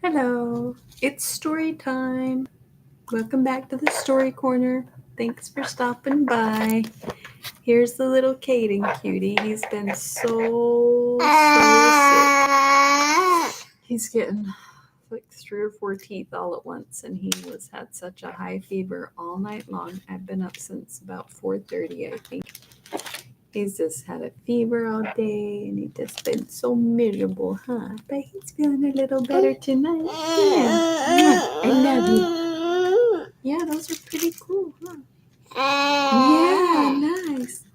Hello, it's story time. Welcome back to the story corner. Thanks for stopping by. Here's the little Caden cutie. He's been so sick. He's getting like 3 or 4 teeth all at once, and he had such a high fever all night long. I've been up since about 4:30, I think. He's just had a fever all day, and he's just been so miserable, huh? But he's feeling a little better tonight. Yeah. I love you. Yeah, those are pretty cool, huh? Yeah, nice.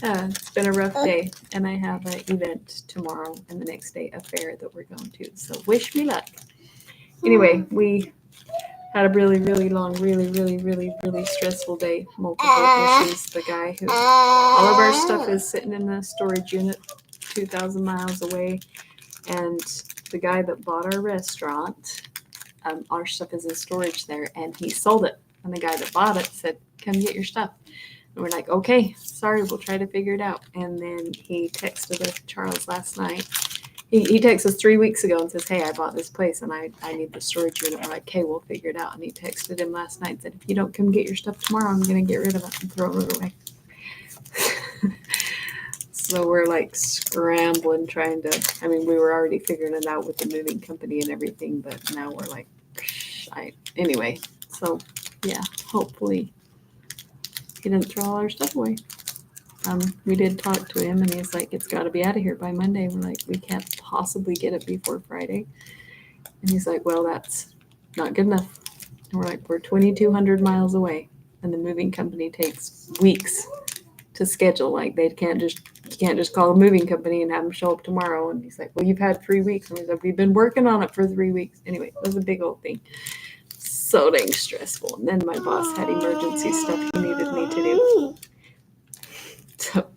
It's been a rough day, and I have an event tomorrow, and the next day a fair that we're going to. So wish me luck. Anyway, we had a really, really long, really stressful day. Multiple issues. The guy who all of our stuff is sitting in the storage unit 2,000 miles away, and the guy that bought our restaurant, our stuff is in storage there, and he sold it. And the guy that bought it said, "Come get your stuff." And we're like, "Okay, sorry, we'll try to figure it out." And then he texted us, Charles, last night. He texts us 3 weeks ago and says, "Hey, I bought this place and I need the storage unit." We're like, "Okay, we'll figure it out." And he texted him last night and said, "If you don't come get your stuff tomorrow, I'm going to get rid of it and throw it away." So we're like scrambling, trying to, we were already figuring it out with the moving company and everything, but now we're like, anyway, so yeah, hopefully he didn't throw all our stuff away. We did talk to him, and he's like, "It's got to be out of here by Monday." We're like, "We can't possibly get it before Friday." And he's like, "Well, that's not good enough." And we're like, "We're 2,200 miles away, and the moving company takes weeks to schedule. Like, you can't just call the moving company and have them show up tomorrow." And he's like, "Well, you've had 3 weeks." And he's like, "We've been working on it for 3 weeks." Anyway, it was a big old thing. So dang stressful. And then my boss had emergency stuff he needed me to do. So,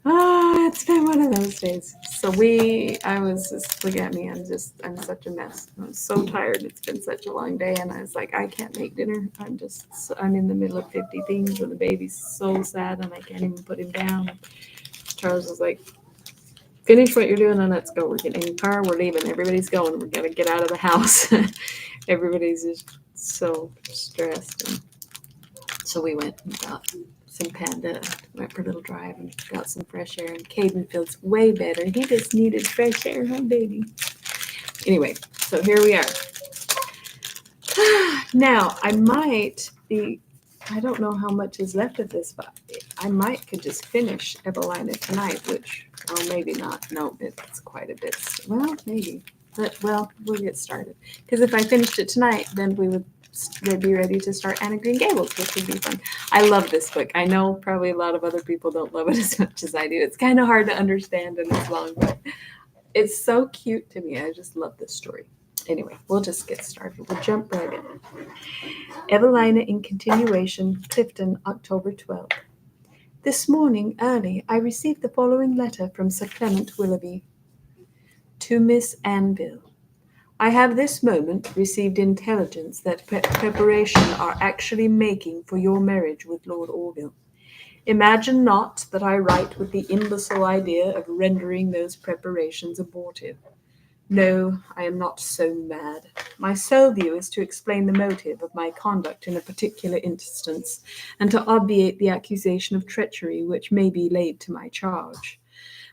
it's been one of those days. So I was just, look at me, I'm such a mess. I'm so tired. It's been such a long day, and I was like, I can't make dinner. I'm in the middle of 50 things, and the baby's so sad, and I can't even put him down. Charles was like, "Finish what you're doing and let's go. We're getting in the car, we're leaving, everybody's going, we're gonna get out of the house." Everybody's just so stressed. And so we went and got some Panda, went for a little drive and got some fresh air, and Caden feels way better. He just needed fresh air, huh, baby? Anyway, so here we are. Now, I don't know how much is left of this, but I could just finish Evelina tonight, which, maybe not. No, it's quite a bit. Well, maybe. But, well, we'll get started. Because if I finished it tonight, then we'd be ready to start Anne of Green Gables, which would be fun. I love this book. I know probably a lot of other people don't love it as much as I do. It's kind of hard to understand and it's long, but it's so cute to me. I just love this story. Anyway, we'll just get started. We'll jump right in. Evelina in continuation, Clifton, October 12th. This morning early I received the following letter from Sir Clement Willoughby. To Miss Anville. I have this moment received intelligence that preparations are actually making for your marriage with Lord Orville. Imagine not that I write with the imbecile idea of rendering those preparations abortive. No, I am not so mad. My sole view is to explain the motive of my conduct in a particular instance, and to obviate the accusation of treachery which may be laid to my charge.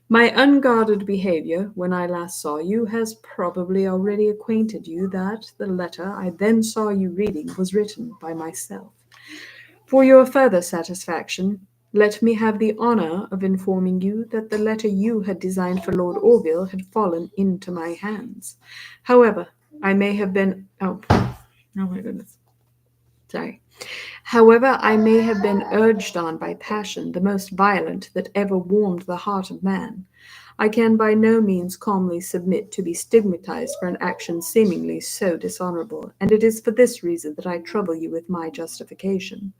My unguarded behavior, when I last saw you, has probably already acquainted you that the letter I then saw you reading was written by myself. For your further satisfaction, let me have the honour of informing you that the letter you had designed for Lord Orville had fallen into my hands. However, I may have been... Oh, my goodness. Sorry. However, I may have been urged on by passion, the most violent that ever warmed the heart of man, I can by no means calmly submit to be stigmatized for an action seemingly so dishonorable, and it is for this reason that I trouble you with my justification.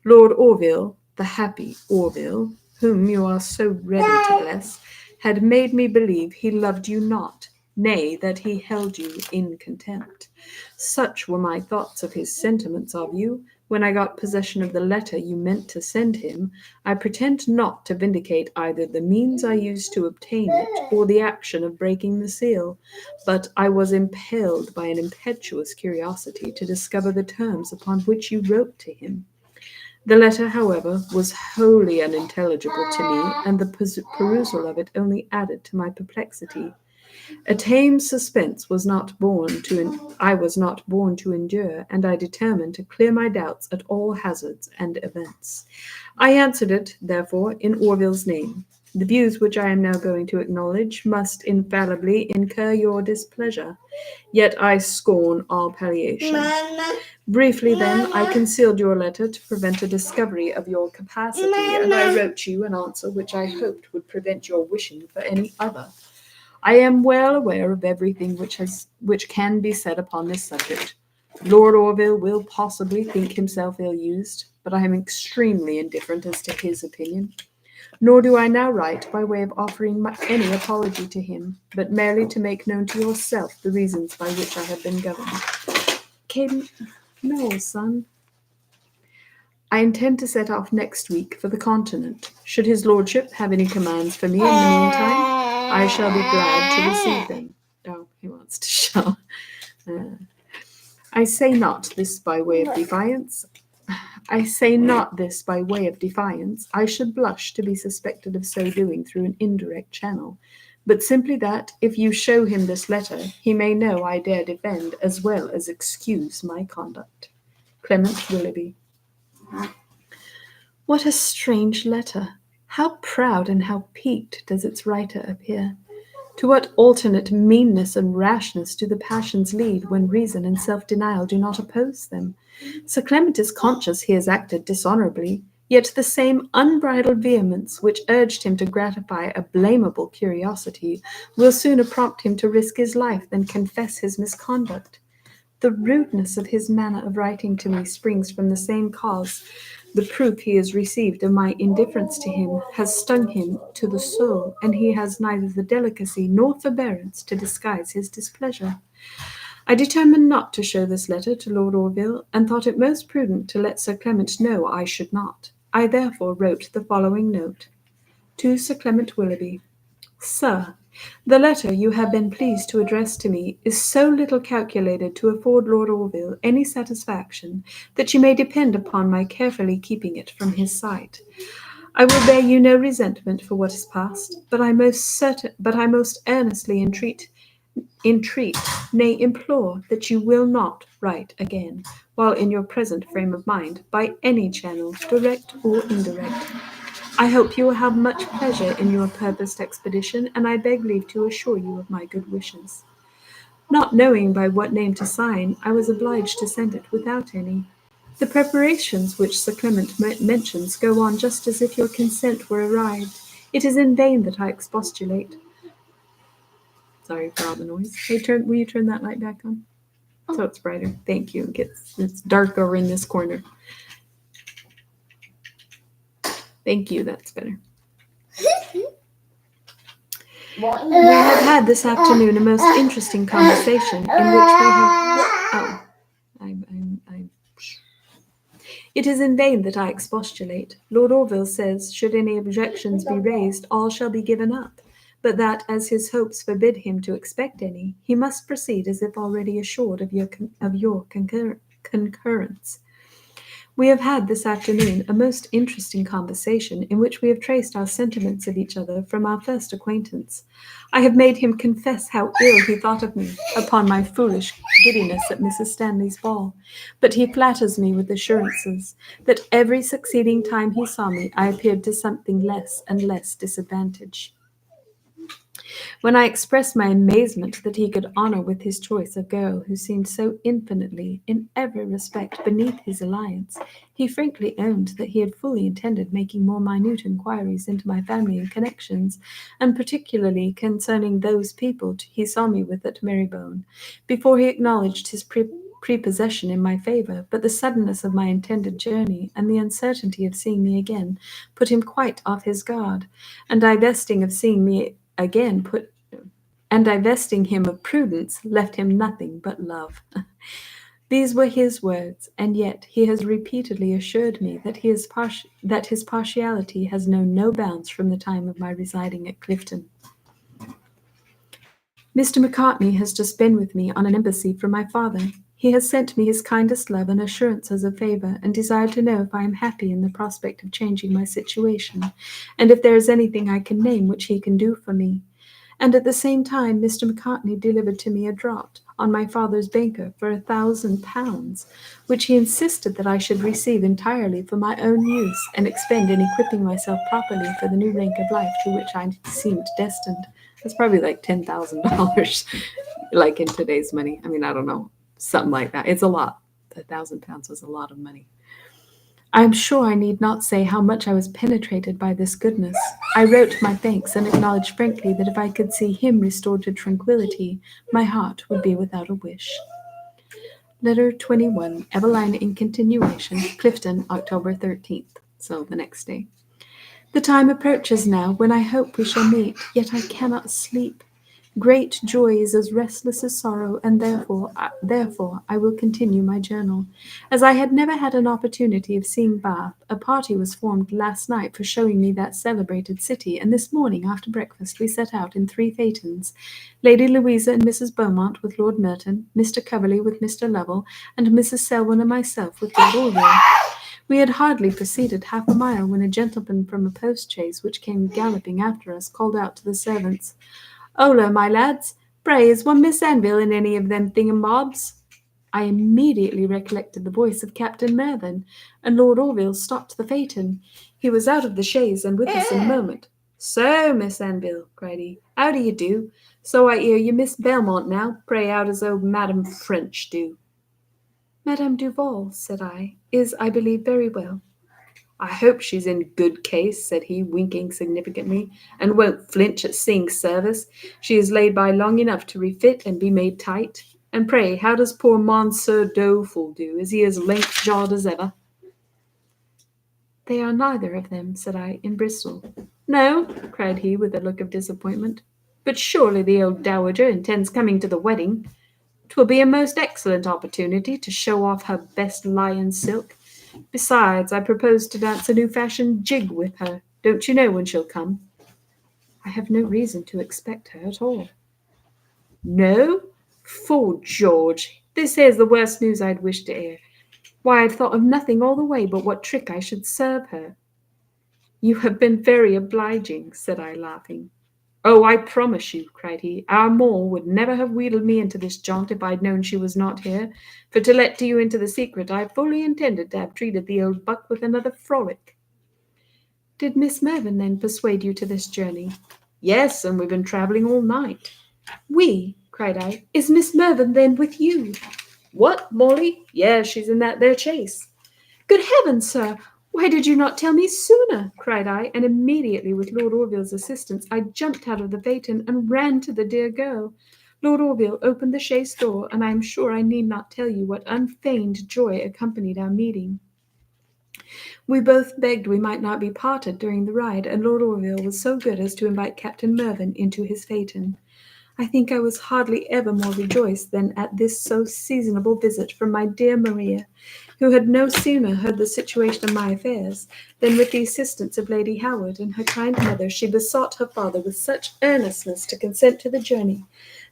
Lord Orville, the happy Orville, whom you are so ready to bless, had made me believe he loved you not, nay, that he held you in contempt. Such were my thoughts of his sentiments of you, When I got possession of the letter you meant to send him, I pretend not to vindicate either the means I used to obtain it or the action of breaking the seal, but I was impelled by an impetuous curiosity to discover the terms upon which you wrote to him. The letter, however, was wholly unintelligible to me, and the perusal of it only added to my perplexity. A tame suspense was not born to I was not born to endure, and I determined to clear my doubts at all hazards and events. I answered it, therefore, in Orville's name. The views which I am now going to acknowledge must infallibly incur your displeasure, yet I scorn all palliation. Briefly, then, I concealed your letter to prevent a discovery of your capacity, and I wrote you an answer which I hoped would prevent your wishing for any other. I am well aware of everything which can be said upon this subject. Lord Orville will possibly think himself ill-used, but I am extremely indifferent as to his opinion. Nor do I now write by way of offering any apology to him, but merely to make known to yourself the reasons by which I have been governed. Caden, no, son. I intend to set off next week for the continent. Should his lordship have any commands for me in the meantime, I shall be glad to receive them. Oh, he wants to show. I say not this by way of defiance. I say not this by way of defiance. I should blush to be suspected of so doing through an indirect channel, but simply that, if you show him this letter, he may know I dare defend as well as excuse my conduct. Clement Willoughby. What a strange letter! How proud and how piqued does its writer appear! To what alternate meanness and rashness do the passions lead when reason and self-denial do not oppose them? Sir Clement is conscious he has acted dishonourably, yet the same unbridled vehemence which urged him to gratify a blamable curiosity will sooner prompt him to risk his life than confess his misconduct. The rudeness of his manner of writing to me springs from the same cause. The proof he has received of my indifference to him has stung him to the soul, and he has neither the delicacy nor forbearance to disguise his displeasure. I determined not to show this letter to Lord Orville, and thought it most prudent to let Sir Clement know I should not. I therefore wrote the following note. To Sir Clement Willoughby. Sir, the letter you have been pleased to address to me is so little calculated to afford Lord Orville any satisfaction that you may depend upon my carefully keeping it from his sight. I will bear you no resentment for what is past, but I most earnestly entreat, nay, implore that you will not write again, while in your present frame of mind, by any channel, direct or indirect. I hope you will have much pleasure in your purposed expedition, and I beg leave to assure you of my good wishes. Not knowing by what name to sign, I was obliged to send it without any. The preparations which Sir Clement mentions go on just as if your consent were arrived. It is in vain that I expostulate. Sorry for all the noise. Hey, will you turn that light back on? So it's brighter. Thank you. It's dark over in this corner. Thank you. That's better. We have had this afternoon a most interesting conversation in which we have. It is in vain that I expostulate. Lord Orville says, should any objections be raised, all shall be given up, but that, as his hopes forbid him to expect any, he must proceed as if already assured of your concurrence. We have had this afternoon a most interesting conversation in which we have traced our sentiments of each other from our first acquaintance. I have made him confess how ill he thought of me upon my foolish giddiness at Mrs. Stanley's ball, but he flatters me with assurances that every succeeding time he saw me I appeared to something less and less disadvantage. When I expressed my amazement that he could honor with his choice a girl who seemed so infinitely, in every respect, beneath his alliance, he frankly owned that he had fully intended making more minute inquiries into my family and connections, and particularly concerning those people he saw me with at Marybone, before he acknowledged his prepossession in my favor, but the suddenness of my intended journey and the uncertainty of seeing me again put him quite off his guard, and divesting him of prudence, left him nothing but love. These were his words, and yet he has repeatedly assured me that that his partiality has known no bounds from the time of my residing at Clifton. Mr. Macartney has just been with me on an embassy from my father. He has sent me his kindest love and assurances of favour, and desired to know if I am happy in the prospect of changing my situation, and if there is anything I can name which he can do for me. And at the same time Mr. Macartney delivered to me a draught on my father's banker for £1,000, which he insisted that I should receive entirely for my own use, and expend in equipping myself properly for the new rank of life to which I seemed destined. That's probably like $10,000, like in today's money. I mean, I don't know, something like that. It's a lot. £1,000 was a lot of money. I am sure I need not say how much I was penetrated by this goodness. I wrote my thanks, and acknowledged frankly that if I could see him restored to tranquillity, my heart would be without a wish. Letter 21. Evelina in continuation. Clifton, October 13th. So the next day. The time approaches now when I hope we shall meet, yet I cannot sleep. Great joy is as restless as sorrow, and therefore I will continue my journal. As I had never had an opportunity of seeing Bath, a party was formed last night for showing me that celebrated city, and this morning after breakfast we set out in 3 phaetons, Lady Louisa and Mrs. Beaumont with Lord Merton, Mr. Coverley with Mr. Lovell, and Mrs. Selwyn and myself with Lord Orville. We had hardly proceeded half a mile when a gentleman from a post-chaise which came galloping after us called out to the servants, "Hola, my lads! Pray, is one Miss Anville in any of them thingamabobs?" I immediately recollected the voice of Captain Mervyn, and Lord Orville stopped the phaeton. He was out of the chaise and with us in a moment. "So, Miss Anville," cried he, "how do you do? So I hear you Miss Belmont now. Pray, how does old Madame French do?" "Madame Duval," said I, "is, I believe, very well." "I hope she's in good case," said he, winking significantly, "and won't flinch at seeing service. She is laid by long enough to refit and be made tight. And pray, how does poor Monsieur Doleful do? Is he as lank-jawed as ever?" "They are neither of them," said I, "in Bristol." "No?" cried he, with a look of disappointment. "But surely the old dowager intends coming to the wedding. 'Twill be a most excellent opportunity to show off her best lion silk. Besides, I propose to dance a new-fashioned jig with her. Don't you know when she'll come?" "I have no reason to expect her at all." "No? 'Fore George, this here's the worst news I'd wish to hear. Why, I've thought of nothing all the way but what trick I should serve her." "You have been very obliging," said I, laughing. "Oh, I promise you," cried he, "our Moll would never have wheedled me into this jaunt if I'd known she was not here. For to let you into the secret, I fully intended to have treated the old buck with another frolic." "Did Miss Mervyn then persuade you to this journey?" "Yes, and we've been travelling all night." "We!" cried I. "Is Miss Mervyn then with you?" "What, Molly? Yes, she's in that there chaise." "Good heavens, sir! Why did you not tell me sooner?" cried I, and immediately, with Lord Orville's assistance, I jumped out of the phaeton and ran to the dear girl. Lord Orville opened the chaise door, and I am sure I need not tell you what unfeigned joy accompanied our meeting. We both begged we might not be parted during the ride, and Lord Orville was so good as to invite Captain Mervyn into his phaeton. I think I was hardly ever more rejoiced than at this so seasonable visit from my dear Maria, who had no sooner heard the situation of my affairs, than with the assistance of Lady Howard and her kind mother, she besought her father with such earnestness to consent to the journey,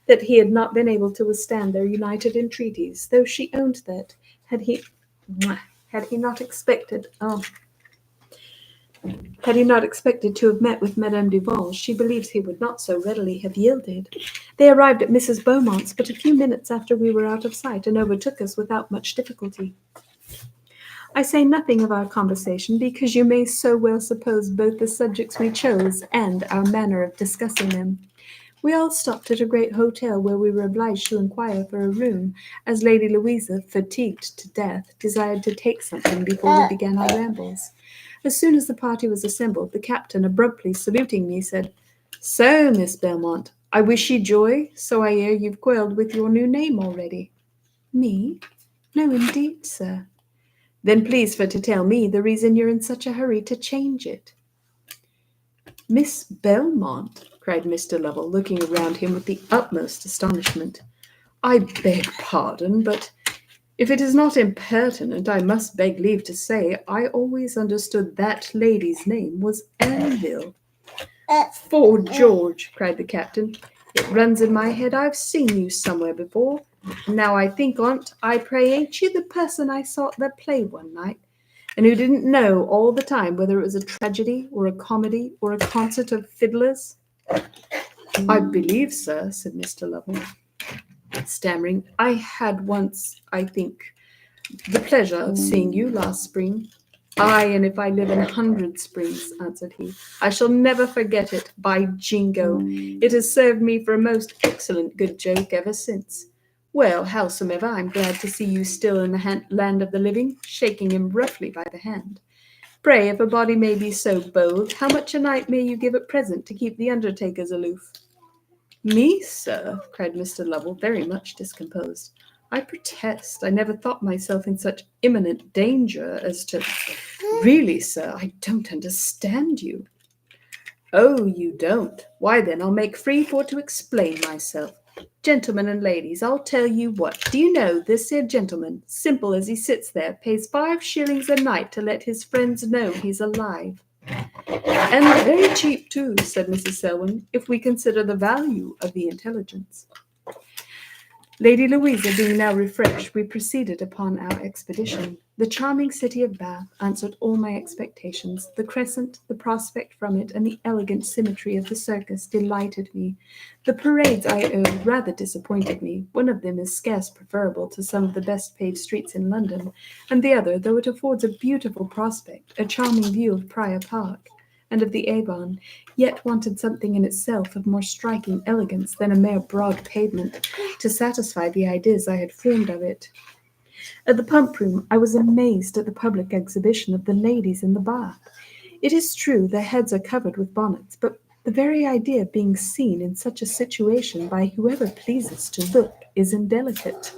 that he had not been able to withstand their united entreaties, though she owned that, had he not expected to have met with Madame Duval, she believes he would not so readily have yielded. They arrived at Mrs. Beaumont's but a few minutes after we were out of sight, and overtook us without much difficulty. I say nothing of our conversation, because you may so well suppose both the subjects we chose and our manner of discussing them. We all stopped at a great hotel, where we were obliged to inquire for a room, as Lady Louisa, fatigued to death, desired to take something before we began our rambles. As soon as the party was assembled, the captain, abruptly saluting me, said, "So, Miss Belmont, I wish ye joy. So I hear you've quarrelled with your new name already." "Me? No, indeed, sir." "Then please for to tell me the reason you're in such a hurry to change it." "Miss Belmont!" cried Mr. Lovell, looking around him with the utmost astonishment. "I beg pardon, but If it is not impertinent, I must beg leave to say I always understood that lady's name was Anvil. "'Fore George!" cried the captain. "It runs in my head I've seen you somewhere before. And now I think on't, I pray ain't you the person I saw at that play one night, and who didn't know all the time whether it was a tragedy or a comedy or a concert of fiddlers?" "I believe, sir," said Mr. Lovell, stammering, "I had once, I think, the pleasure of seeing you last spring." "Ay, and if I live in 100 springs," answered he, "I shall never forget it, by jingo! It has served me for a most excellent good joke ever since. Well, howsomever, I'm glad to see you still in the land of the living," shaking him roughly by the hand. "Pray, if a body may be so bold, how much a night may you give at present to keep the undertakers aloof?" "Me, sir?" cried Mr. Lovell, very much discomposed. "I protest I never thought myself in such imminent danger as to— Really, sir, I don't understand you." "Oh, you don't? Why then I'll make free for to explain myself. Gentlemen and ladies, I'll tell you what. Do you know this here gentleman, simple as he sits there, pays 5 shillings a night to let his friends know he's alive?" "And very cheap too," said Mrs. Selwyn, "if we consider the value of the intelligence." Lady Louisa being now refreshed, we proceeded upon our expedition. The charming city of Bath answered all my expectations. The crescent, the prospect from it, and the elegant symmetry of the circus delighted me. The parades, I own, rather disappointed me. One of them is scarce preferable to some of the best paved streets in London, and the other, though it affords a beautiful prospect, a charming view of Prior Park, and of the Avon, yet wanted something in itself of more striking elegance than a mere broad pavement to satisfy the ideas I had formed of it. At the Pump Room I was amazed at the public exhibition of the ladies in the bath. It is true their heads are covered with bonnets, but the very idea of being seen in such a situation by whoever pleases to look is indelicate.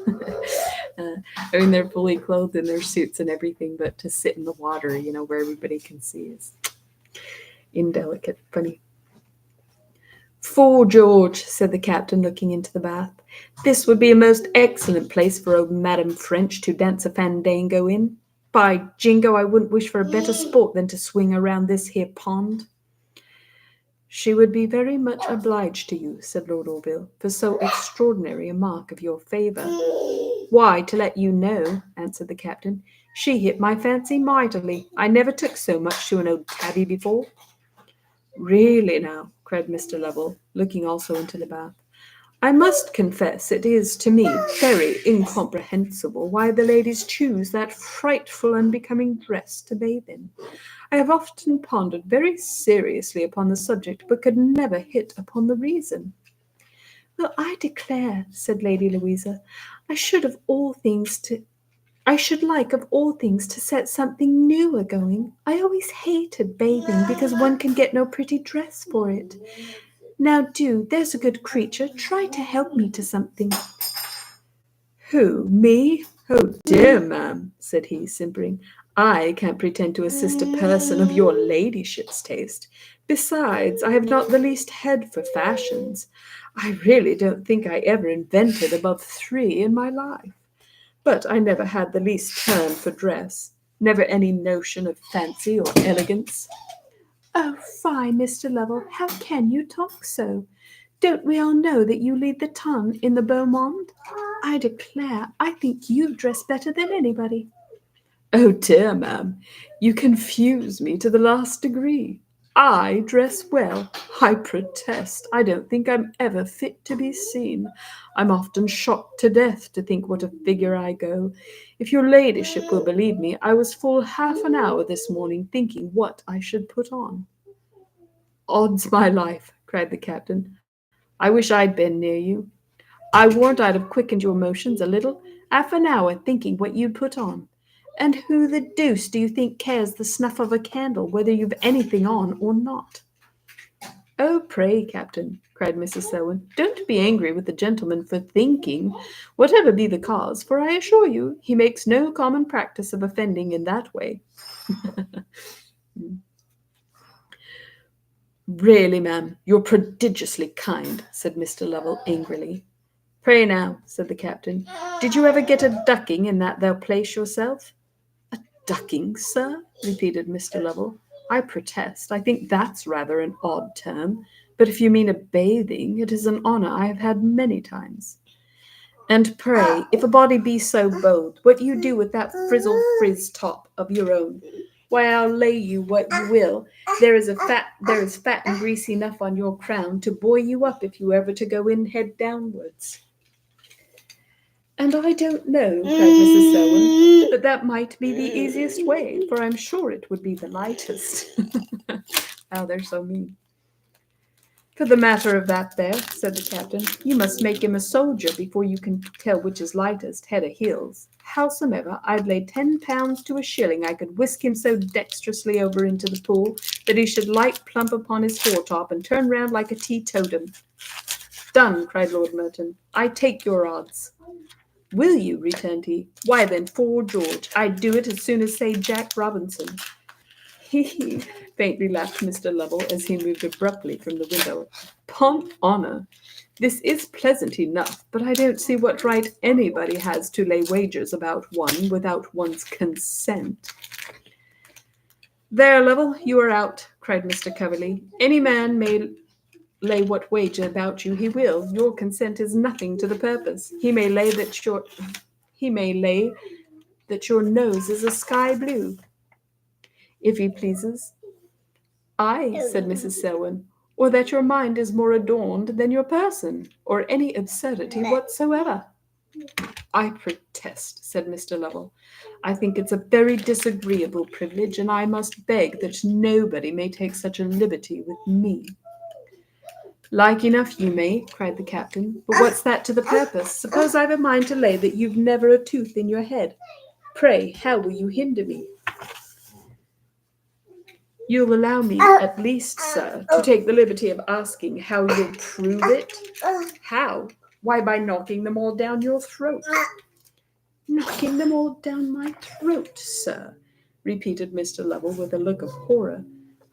I mean, they're fully clothed in their suits and everything, but to sit in the water, where everybody can see is indelicate, funny. "'Fore George!" said the captain, looking into the bath. "This would be a most excellent place for old Madame French to dance a fandango in. By jingo, I wouldn't wish for a better sport than to swing around this here pond." "She would be very much obliged to you," said Lord Orville, "for so extraordinary a mark of your favour." "Why, to let you know," answered the captain, "she hit my fancy mightily. I never took so much to an old tabby before." "Really now," cried Mr. Lovell, looking also into the bath, "I must confess it is to me very incomprehensible why the ladies choose that frightful unbecoming dress to bathe in. I have often pondered very seriously upon the subject, but could never hit upon the reason." "Well, I declare," said Lady Louisa, I should like of all things to set something new a-going. I always hated bathing because one can get no pretty dress for it. Now do, there's a good creature, try to help me to something." "Who, me? Oh dear, ma'am," said he, simpering, "I can't pretend to assist a person of your ladyship's taste. Besides, I have not the least head for fashions. I really don't think I ever invented above 3 in my life. But I never had the least turn for dress, never any notion of fancy or elegance." "Oh, fie, Mr. Lovell, how can you talk so? Don't we all know that you lead the tongue in the beau monde? I declare, I think you dress better than anybody." "Oh dear, ma'am, you confuse me to the last degree. I dress well! I protest I don't think I'm ever fit to be seen. I'm often shocked to death to think what a figure I go. If your ladyship will believe me, I was full half an hour this morning thinking what I should put on." "Odds my life!" cried the captain, "I wish I'd been near you. I warrant I'd have quickened your motions a little. Half an hour thinking what you'd put on! And who the deuce do you think cares the snuff of a candle whether you've anything on or not?" "Oh, pray, captain," cried Mrs. Selwyn, "don't be angry with the gentleman for thinking, whatever be the cause, for I assure you he makes no common practice of offending in that way." "Really, ma'am, you're prodigiously kind," said Mr. Lovell angrily. Pray now, said the captain, did you ever get a ducking in that there place yourself? A ducking, sir? Repeated Mr. Lovell. I protest, I think that's rather an odd term, but if you mean a bathing, it is an honour I have had many times. And pray, if a body be so bold, what you do with that frizzle frizz top of your own? Why, I'll lay you what you will. There is fat and grease enough on your crown to buoy you up if you ever to go in head downwards. And I don't know, cried Mrs. Selwyn, but that might be the easiest way, for I'm sure it would be the lightest. Oh, they're so mean. For the matter of that there, said the captain, you must make him a soldier before you can tell which is lightest, head or heels. Howsomever, I'd lay £10 to a shilling I could whisk him so dexterously over into the pool that he should light plump upon his foretop and turn round like a teetotum. Done, cried Lord Merton. I take your odds. Will you? Returned he. Why then, 'fore George, I'd do it as soon as say Jack Robinson. He faintly laughed Mr. Lovell as he moved abruptly from the window. Upon honour, this is pleasant enough, but I don't see what right anybody has to lay wagers about one without one's consent. There, Lovell, you are out, cried Mr. Coverley. Any man may lay what wager about you he will. Your consent is nothing to the purpose. He may lay that your nose is a sky blue, if he pleases. Ay, said Mrs. Selwyn, or that your mind is more adorned than your person, or any absurdity whatsoever. I protest, said Mr. Lovell. I think it's a very disagreeable privilege, and I must beg that nobody may take such a liberty with me. Like enough you may, cried the captain, but what's that to the purpose? Suppose I've a mind to lay that you've never a tooth in your head. Pray, how will you hinder me? You'll allow me, at least, sir, to take the liberty of asking how you'll prove it? How? Why, by knocking them all down your throat. Knocking them all down my throat, sir, repeated Mr. Lovell with a look of horror.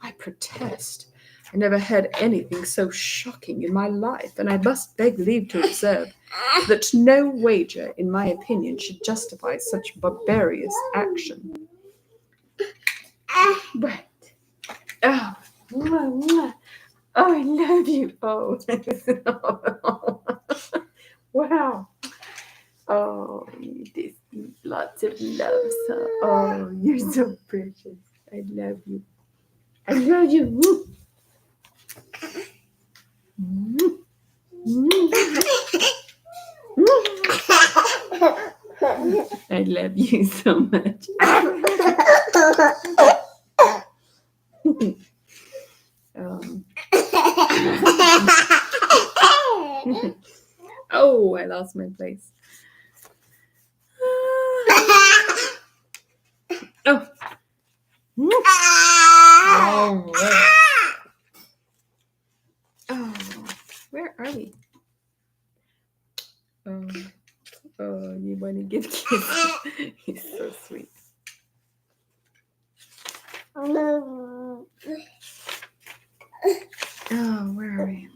I protest. I never heard anything so shocking in my life, and I must beg leave to observe that no wager, in my opinion, should justify such barbarous action. Right. Oh, oh, I love you. Oh, wow. Oh, you just need lots of love. So, oh, you're so precious. I love you. I love you. I love you so much. Oh, I lost my place. Oh. Oh, where are we? Oh, you want to give kisses? He's so sweet. Oh, where are we?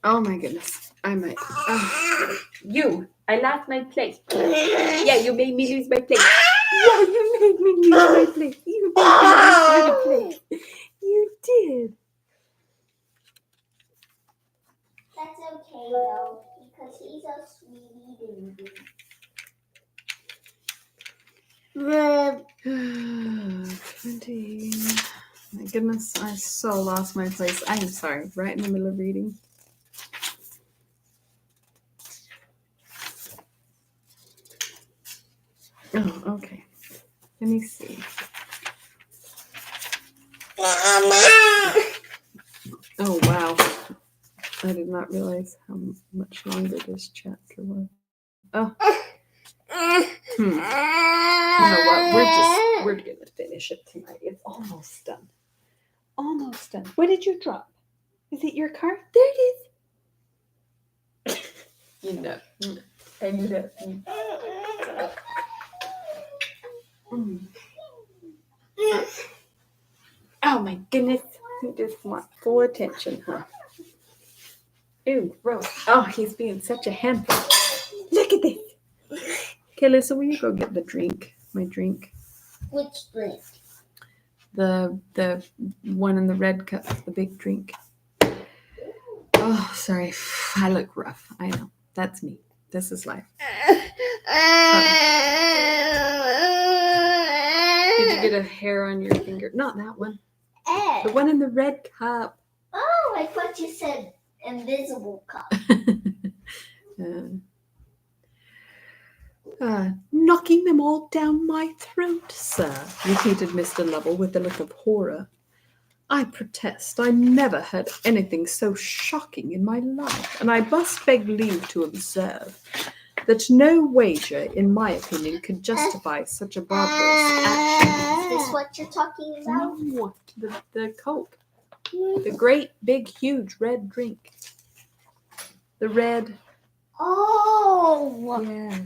Oh my goodness. I might. Oh. You. I lost my place. Yeah, you made me lose my place. Yeah, you made me lose my place. You made me lose my place. You did. That's okay though, because he's a sweetie baby. 20. My goodness, I so lost my place. I am sorry. Right in the middle of reading. Oh, okay. Let me see. Oh, wow. I did not realize how much longer this chapter was. Oh. You know what? We're going to finish it tonight. It's almost done. Almost done. What did you drop? Is it your car? There it is. You know. I love you. Oh my goodness. You just want full attention, huh? Ew, gross. Oh, he's being such a handful. Look at this. Okay, Lisa, will you go get the drink? My drink. Which drink? The one in the red cup, the big drink. Oh, sorry. I look rough. I know. That's me. This is life. Did you get a hair on your finger? Not that one. The one in the red cup. Oh, I thought you said invisible cup. Knocking them all down my throat, sir, repeated Mr. Lovell with a look of horror. I protest I never heard anything so shocking in my life, and I must beg leave to observe that no wager, in my opinion, could justify such a barbarous action. Is this what you're talking about? No, the Coke. The great, big, huge red drink. The red. Oh! Yeah.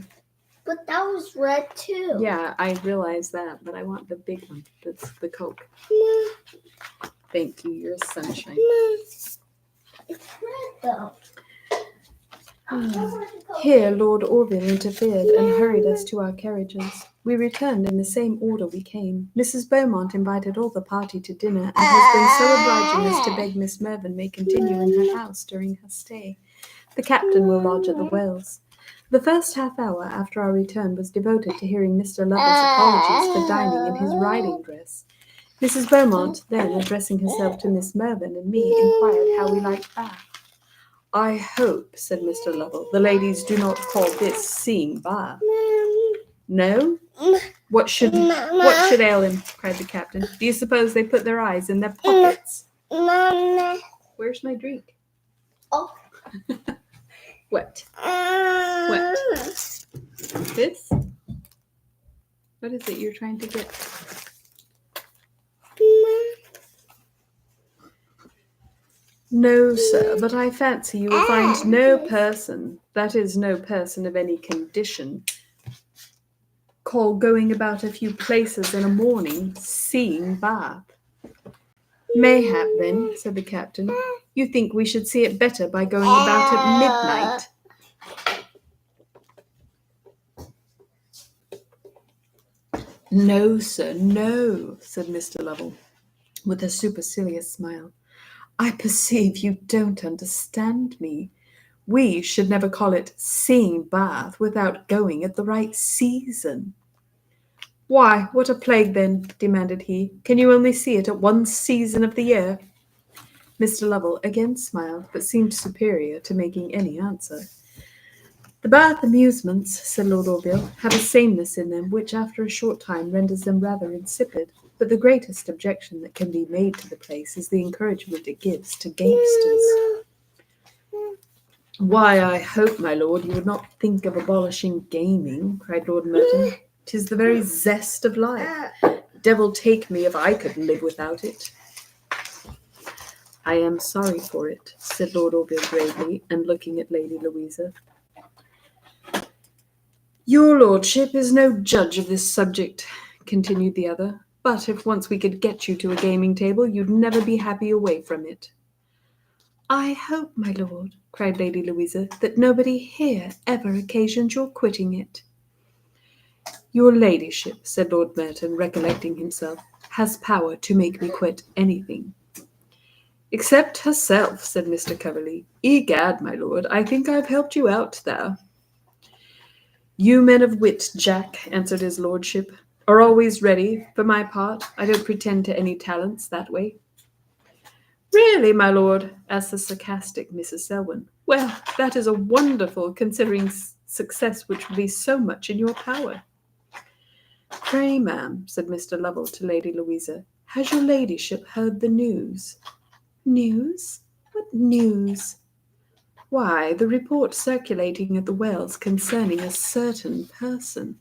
But that was red too. Yeah, I realize that, but I want the big one. That's the Coke. Thank you, you're a sunshine. It's red though. Here Lord Orville interfered and hurried us to our carriages. We returned in the same order we came. Mrs. Beaumont invited all the party to dinner and has been so obliging as to beg Miss Mervyn may continue in her house during her stay. The captain will lodge at the Wells. The first half hour after our return was devoted to hearing Mr. Lovell's apologies for dining in his riding dress. Mrs. Beaumont then, addressing herself to Miss Mervyn and me, inquired how we liked Bath. I hope, said Mr. Lovell, the ladies do not call this seeing Bath. No? What should ail him? Cried the captain. Do you suppose they put their eyes in their pockets? Where's my drink? Oh. What? What? This? What is it you're trying to get? No, sir, but I fancy you will find no person, that is, no person of any condition, call going about a few places in a morning, seeing Bath. Mayhap, then, said the captain, you think we should see it better by going about at midnight. No, sir, no, said Mr. Lovell, with a supercilious smile. I perceive you don't understand me. We should never call it seeing Bath without going at the right season. Why, what a plague then, demanded he. Can you only see it at one season of the year? Mr. Lovell again smiled, but seemed superior to making any answer. The Bath amusements, said Lord Orville, have a sameness in them which after a short time renders them rather insipid. But the greatest objection that can be made to the place is the encouragement it gives to gamesters. Why, I hope, my lord, you would not think of abolishing gaming, cried Lord Merton. 'Tis the very zest of life. Devil take me if I could live without it. I am sorry for it, said Lord Orville gravely, and looking at Lady Louisa. Your lordship is no judge of this subject, continued the other. But if once we could get you to a gaming table, you'd never be happy away from it. I hope, my lord, cried Lady Louisa, that nobody here ever occasions your quitting it. Your ladyship, said Lord Merton, recollecting himself, has power to make me quit anything. Except herself, said Mr. Coverley. Egad, my lord, I think I've helped you out there. You men of wit, Jack, answered his lordship, are always ready. For my part, I don't pretend to any talents that way. Really, my lord, asked the sarcastic Mrs. Selwyn. Well, that is a wonderful, considering success which will be so much in your power. Pray, ma'am, said Mr. Lovell to Lady Louisa, has your ladyship heard the news? News? What news? Why, the report circulating at the Wells concerning a certain person.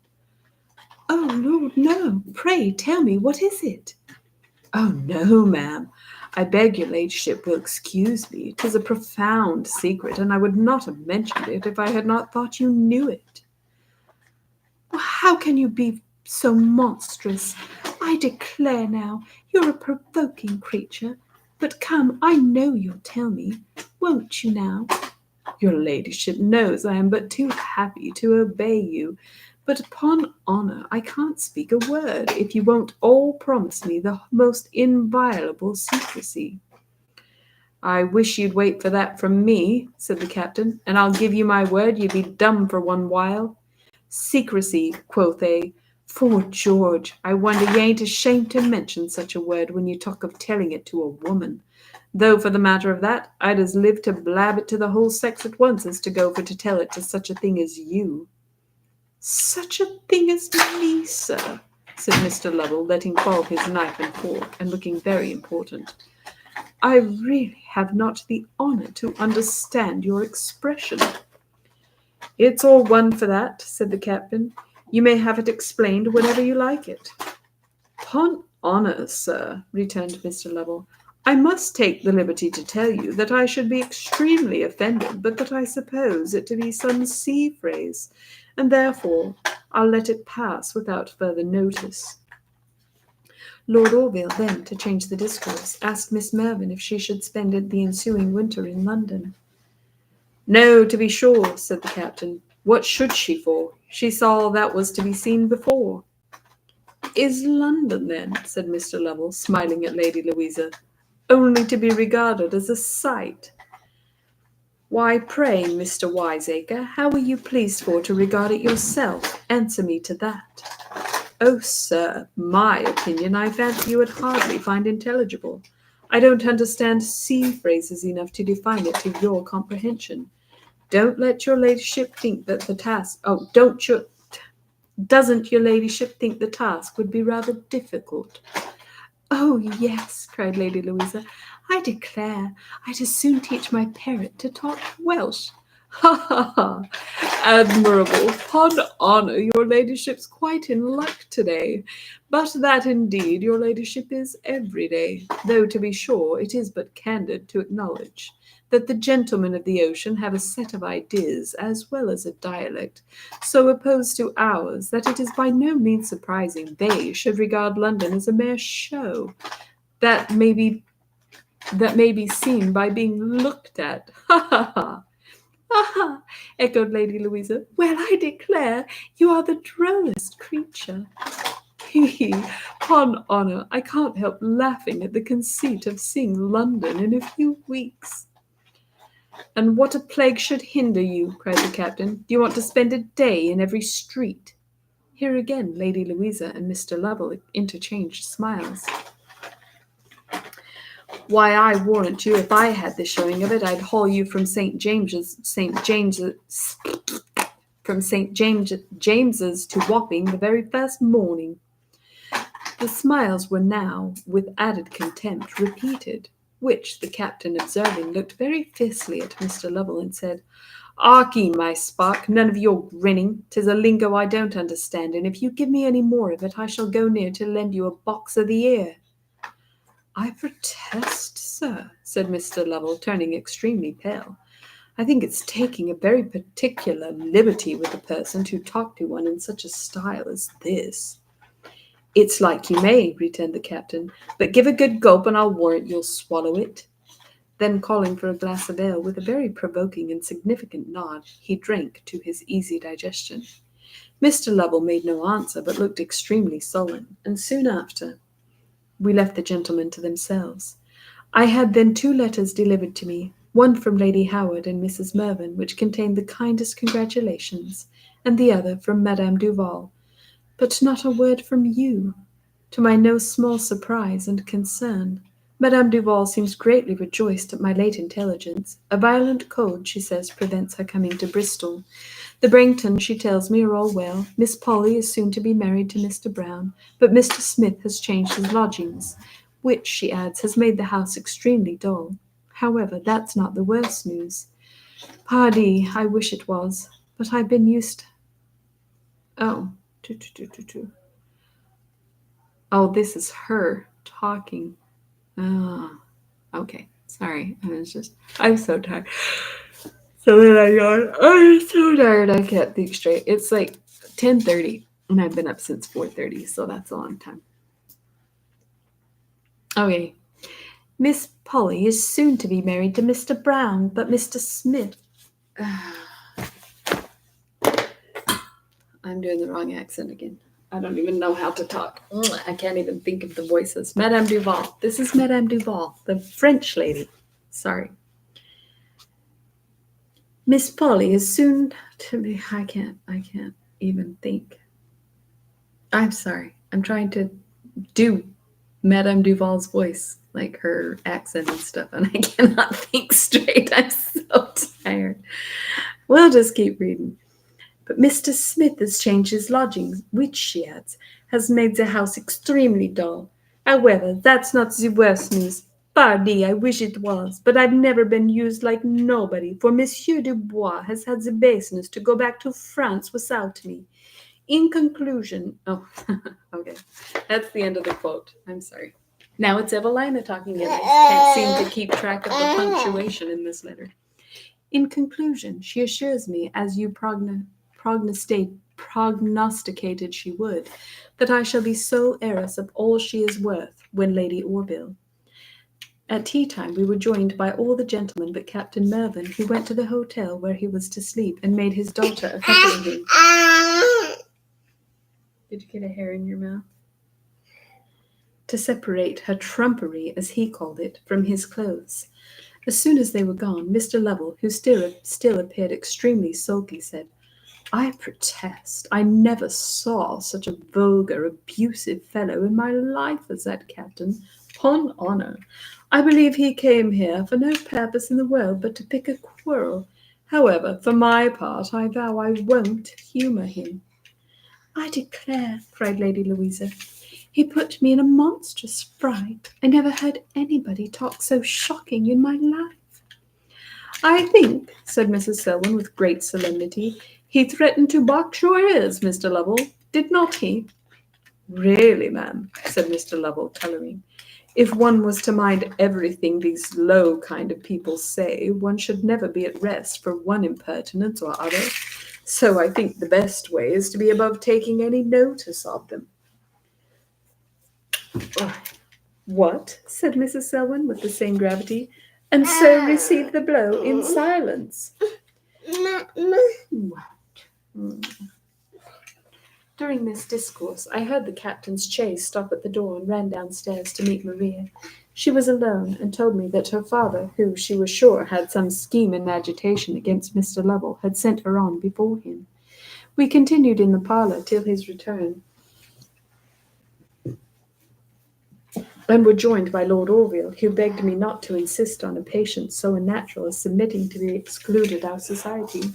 Oh, Lord, no. Pray tell me, what is it? Oh, no, ma'am. I beg your ladyship will excuse me. 'Tis a profound secret, and I would not have mentioned it if I had not thought you knew it. Well, how can you be so monstrous? I declare now, you're a provoking creature. But come, I know you'll tell me. Won't you now? Your ladyship knows I am but too happy to obey you, but upon honour I can't speak a word if you won't all promise me the most inviolable secrecy. I wish you'd wait for that from me, said the captain, and I'll give you my word you'd be dumb for one while. Secrecy, quoth they. 'Fore George, I wonder you ain't ashamed to mention such a word when you talk of telling it to a woman. Though, for the matter of that, I'd as live to blab it to the whole sex at once as to go for to tell it to such a thing as you. Such a thing as me, sir, said Mr. Lovell, letting fall his knife and fork, and looking very important. I really have not the honour to understand your expression. It's all one for that, said the captain. You may have it explained whenever you like it. "'Pon honour, sir," returned Mr. Lovell, "I must take the liberty to tell you that I should be extremely offended, but that I suppose it to be some sea phrase, and therefore I'll let it pass without further notice." Lord Orville then, to change the discourse, asked Miss Mervyn if she should spend the ensuing winter in London. "No, to be sure," said the captain. "What should she for? She saw all that was to be seen before." "Is London, then," said Mr. Lovell, smiling at Lady Louisa, "only to be regarded as a sight? Why, pray, Mr. Wiseacre, how were you pleased for to regard it yourself? Answer me to that." "Oh, sir, my opinion I fancy you would hardly find intelligible. I don't understand sea phrases enough to define it to your comprehension. Don't let your ladyship think that the task— doesn't your ladyship think the task would be rather difficult?" "Oh, yes," cried Lady Louisa. "I declare I'd as soon teach my parrot to talk Welsh." "Ha, ha, ha! Admirable! 'Pon honour, your ladyship's quite in luck to-day. But that, indeed, your ladyship is every day, though, to be sure, it is but candid to acknowledge that the gentlemen of the ocean have a set of ideas, as well as a dialect, so opposed to ours, that it is by no means surprising they should regard London as a mere show, that may be seen by being looked at. Ha, ha, ha!" "Ah!" echoed Lady Louisa. "Well, I declare you are the drollest creature." "He! 'Pon honour, I can't help laughing at the conceit of seeing London in a few weeks." "And what a plague should hinder you?" cried the captain. "Do you want to spend a day in every street?" Here again Lady Louisa and Mr. Lovell interchanged smiles. "Why, I warrant you, if I had the showing of it, I'd haul you from St. James's to Wapping the very first morning." The smiles were now, with added contempt, repeated, which the captain observing looked very fiercely at Mr. Lovell and said, "Harkee, my spark, none of your grinning. 'Tis a lingo I don't understand, and if you give me any more of it, I shall go near to lend you a box of the ear." "I protest, sir," said Mr. Lovell, turning extremely pale, "I think it's taking a very particular liberty with a person to talk to one in such a style as this." "It's like you may," returned the captain, "but give a good gulp and I'll warrant you'll swallow it." Then calling for a glass of ale with a very provoking and significant nod, he drank to his easy digestion. Mr. Lovell made no answer, but looked extremely sullen, and soon after we left the gentlemen to themselves. I had then 2 letters delivered to me, one from Lady Howard and Mrs. Mervyn, which contained the kindest congratulations, and the other from Madame Duval, but not a word from you. To my no small surprise and concern, Madame Duval seems greatly rejoiced at my late intelligence. A violent cold, she says, prevents her coming to Bristol. The Branghtons, she tells me, are all well. Miss Polly is soon to be married to Mr. Brown, but Mr. Smith has changed his lodgings, which, she adds, has made the house extremely dull. However, that's not the worst news. Pardie, I wish it was, but I've been used— Oh, Oh, this is her talking. Ah, okay. Sorry. I'm so tired. So then I yawned. I'm so tired. I can't think straight. It's like 10:30, and I've been up since 4:30, so that's a long time. Okay. Miss Polly is soon to be married to Mr. Brown, but Mr. Smith I'm doing the wrong accent again. I don't even know how to talk. I can't even think of the voices. Madame Duval. This is Madame Duval, the French lady. Sorry. Miss Polly is soon to be. I can't even think. I'm sorry. I'm trying to do Madame Duval's voice, like her accent and stuff, and I cannot think straight. I'm so tired. We'll just keep reading. But Mr. Smith has changed his lodgings, which, she adds, has made the house extremely dull. However, that's not the worst news. Pardy, I wish it was, but I've never been used like nobody, for Monsieur Dubois has had the baseness to go back to France without me. In conclusion, oh, okay, that's the end of the quote. I'm sorry. Now it's Evelina talking again. I can't seem to keep track of the punctuation in this letter. In conclusion, she assures me, as you prognosticated she would, that I shall be sole heiress of all she is worth when Lady Orville. At tea time we were joined by all the gentlemen but Captain Mervyn, who went to the hotel where he was to sleep, and made his daughter accompany him. Did you get a hair in your mouth? To separate her trumpery, as he called it, from his clothes. As soon as they were gone, Mr. Lovell, who still appeared extremely sulky, said, I protest, I never saw such a vulgar, abusive fellow in my life as that captain. 'Pon honour, I believe he came here for no purpose in the world but to pick a quarrel. However, for my part, I vow I won't humour him. I declare, cried Lady Louisa, he put me in a monstrous fright. I never heard anybody talk so shocking in my life. I think, said Mrs. Selwyn with great solemnity, he threatened to box your ears, Mr. Lovell, did not he? Really, ma'am, said Mr. Lovell, colouring, if one was to mind everything these low kind of people say, one should never be at rest for one impertinence or other. So I think the best way is to be above taking any notice of them. What? Said Mrs. Selwyn with the same gravity, and so receive the blow in silence. What? During this discourse, I heard the captain's chaise stop at the door and ran downstairs to meet Maria. She was alone, and told me that her father, who, she was sure, had some scheme in agitation against Mr. Lovell, had sent her on before him. We continued in the parlour till his return, and were joined by Lord Orville, who begged me not to insist on a patience so unnatural as submitting to be excluded our society.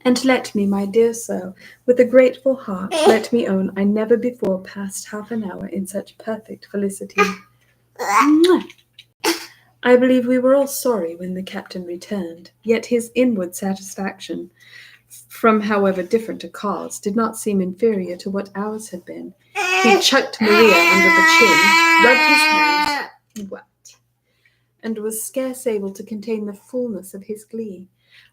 And let me, my dear sir, with a grateful heart, let me own I never before passed half an hour in such perfect felicity. I believe we were all sorry when the captain returned, yet his inward satisfaction, from however different a cause, did not seem inferior to what ours had been. He chucked Maria under the chin, rubbed his hands, wept, and was scarce able to contain the fullness of his glee.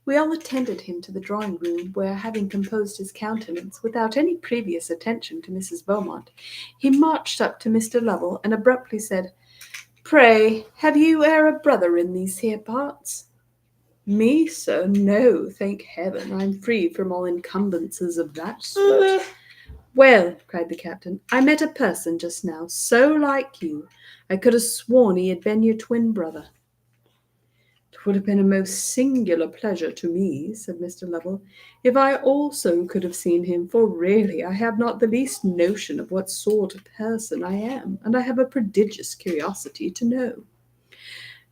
We all attended him to the drawing-room, where, having composed his countenance, without any previous attention to Mrs. Beaumont, he marched up to Mr. Lovell, and abruptly said, Pray, have you e'er a brother in these here parts? Me, sir? No, thank heaven, I'm free from all encumbrances of that sort. Well, cried the captain, I met a person just now, so like you, I could have sworn he had been your twin brother. It would have been a most singular pleasure to me, said Mr. Lovell, if I also could have seen him, for really I have not the least notion of what sort of person I am, and I have a prodigious curiosity to know.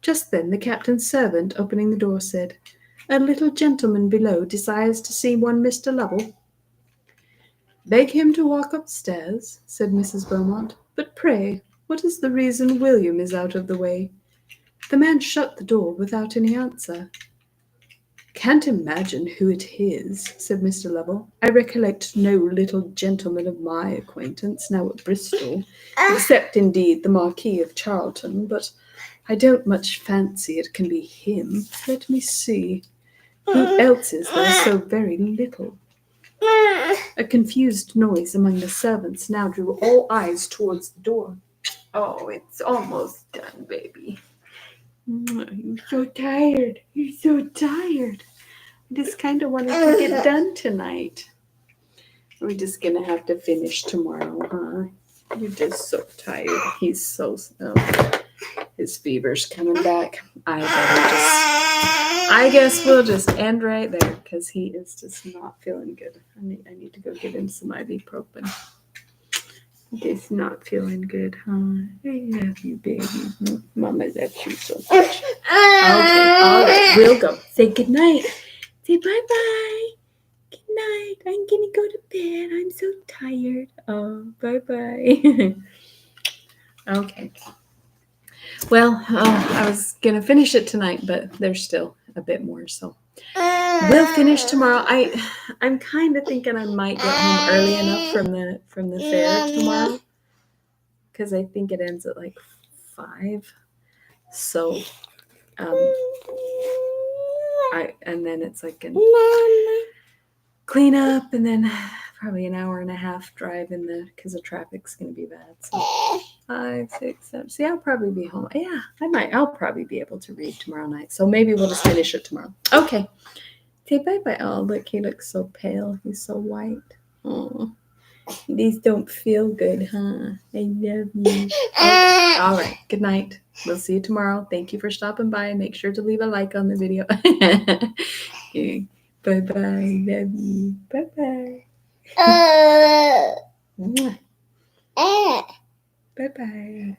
Just then the captain's servant, opening the door, said, A little gentleman below desires to see one Mr. Lovell. Beg him to walk upstairs, said Mrs. Beaumont. But pray, what is the reason William is out of the way? The man shut the door without any answer. Can't imagine who it is, said Mr. Lovell. I recollect no little gentleman of my acquaintance now at Bristol, except indeed the Marquis of Charlton, but I don't much fancy it can be him. Let me see. Who else is there so very little? A confused noise among the servants now drew all eyes towards the door. Oh, it's almost done, baby. You're so tired. You're so tired. I just kind of wanted to get done tonight. We're just gonna have to finish tomorrow, huh? You're just so tired. He's so his fever's coming back. I guess we'll just end right there because he is just not feeling good. I need to go get him some ibuprofen. Just not feeling good, huh? I love you, baby. Mama loves you so much. Okay, all right, we'll go. Say goodnight. Say bye-bye. Good night. I'm gonna go to bed. I'm so tired. Oh, bye-bye. Okay. Well, I was gonna finish it tonight, but there's still a bit more, so we'll finish tomorrow. I'm kind of thinking I might get home early enough from the fair tomorrow because I think it ends at like 5. So, and then it's like an clean up and then probably an hour and a half drive because the traffic's gonna be bad. So 5, 6, 7. See, I'll probably be home. Yeah, I'll probably be able to read tomorrow night. So maybe we'll just finish it tomorrow. Okay. Say bye-bye. Oh, look, he looks so pale. He's so white. Oh, these don't feel good, huh? I love you. Okay. All right. Good night. We'll see you tomorrow. Thank you for stopping by. Make sure to leave a like on the video. Okay. Bye-bye. Love you. Bye-bye. Bye-bye.